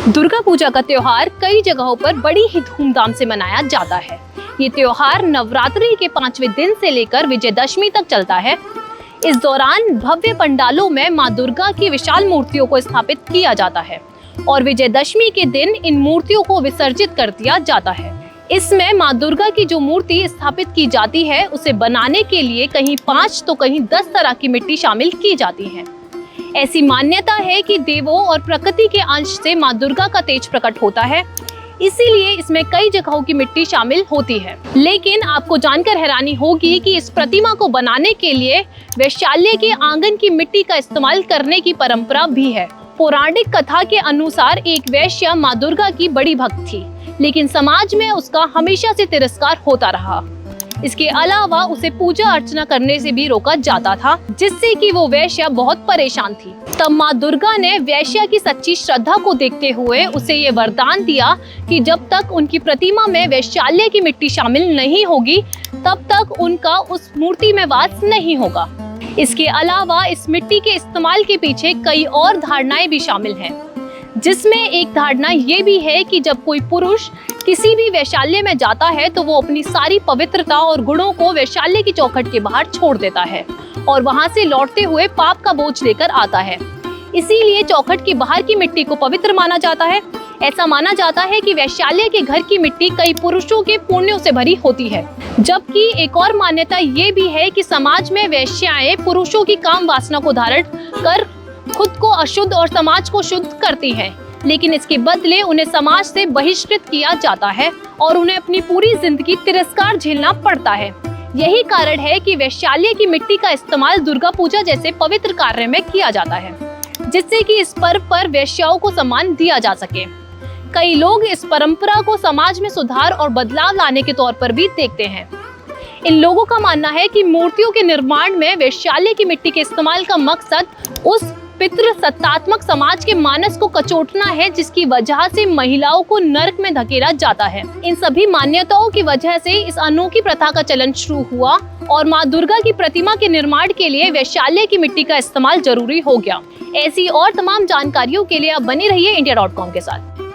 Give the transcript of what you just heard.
दुर्गा पूजा का त्योहार कई जगहों पर बड़ी ही धूमधाम से मनाया जाता है। ये त्योहार नवरात्रि के 5वें दिन से लेकर विजयदशमी तक चलता है। इस दौरान भव्य पंडालों में मां दुर्गा की विशाल मूर्तियों को स्थापित किया जाता है और विजयदशमी के दिन इन मूर्तियों को विसर्जित कर दिया जाता है। इसमें मां दुर्गा की जो मूर्ति स्थापित की जाती है उसे बनाने के लिए कहीं 5 तो कहीं 10 तरह की मिट्टी शामिल की जाती है। ऐसी मान्यता है कि देवों और प्रकृति के अंश से मां दुर्गा का तेज प्रकट होता है, इसीलिए इसमें कई जगहों की मिट्टी शामिल होती है। लेकिन आपको जानकर हैरानी होगी कि इस प्रतिमा को बनाने के लिए वैशाल्य के आंगन की मिट्टी का इस्तेमाल करने की परंपरा भी है। पौराणिक कथा के अनुसार एक वैश्या मां दुर्गा की बड़ी भक्त थी, लेकिन समाज में उसका हमेशा से तिरस्कार होता रहा। इसके अलावा उसे पूजा अर्चना करने से भी रोका जाता था, जिससे कि वो वैश्या बहुत परेशान थी। तब मां दुर्गा ने वैश्या की सच्ची श्रद्धा को देखते हुए उसे ये वरदान दिया कि जब तक उनकी प्रतिमा में वैशाल्य की मिट्टी शामिल नहीं होगी, तब तक उनका उस मूर्ति में वास नहीं होगा। इसके अलावा इस मिट्टी के इस्तेमाल के पीछे कई और धारणाएं भी शामिल हैं, जिसमें एक धारणा ये भी है कि जब कोई पुरुष किसी भी वैशाल्य में जाता है तो वो अपनी सारी पवित्रता और गुणों को वैशाल्य की चौखट के बाहर छोड़ देता है और वहां से लौटते हुए पाप का बोझ लेकर आता है। इसीलिए चौखट के बाहर की मिट्टी को पवित्र माना जाता है। ऐसा माना जाता है कि वैशाल्य के घर की मिट्टी कई पुरुषों के पुण्यों से भरी होती है। जबकि एक और मान्यता ये भी है कि समाज में वैश्याएं पुरुषों की काम वासना को धारण कर खुद को अशुद्ध और समाज को शुद्ध करती हैं, लेकिन इसके बदले उन्हें समाज से बहिष्कृत किया जाता है और उन्हें अपनी पूरी जिंदगी तिरस्कार झेलना पड़ता है। यही कारण है कि वैशाल्य की मिट्टी का इस्तेमाल दुर्गा पूजा जैसे पवित्र कार्य में किया जाता है, जिससे कि इस पर्व पर वैश्याओं को सम्मान दिया जा सके। कई लोग इस परंपरा को समाज में सुधार और बदलाव लाने के तौर पर भी देखते हैं। इन लोगों का मानना है कि मूर्तियों के निर्माण में वैशाल्य की मिट्टी के इस्तेमाल का मकसद उस पितृ सत्तात्मक समाज के मानस को कचोटना है, जिसकी वजह से महिलाओं को नरक में धकेला जाता है। इन सभी मान्यताओं की वजह से इस अनोखी प्रथा का चलन शुरू हुआ और मां दुर्गा की प्रतिमा के निर्माण के लिए वैशाल्य की मिट्टी का इस्तेमाल जरूरी हो गया। ऐसी और तमाम जानकारियों के लिए आप बने रहिए India.com के साथ।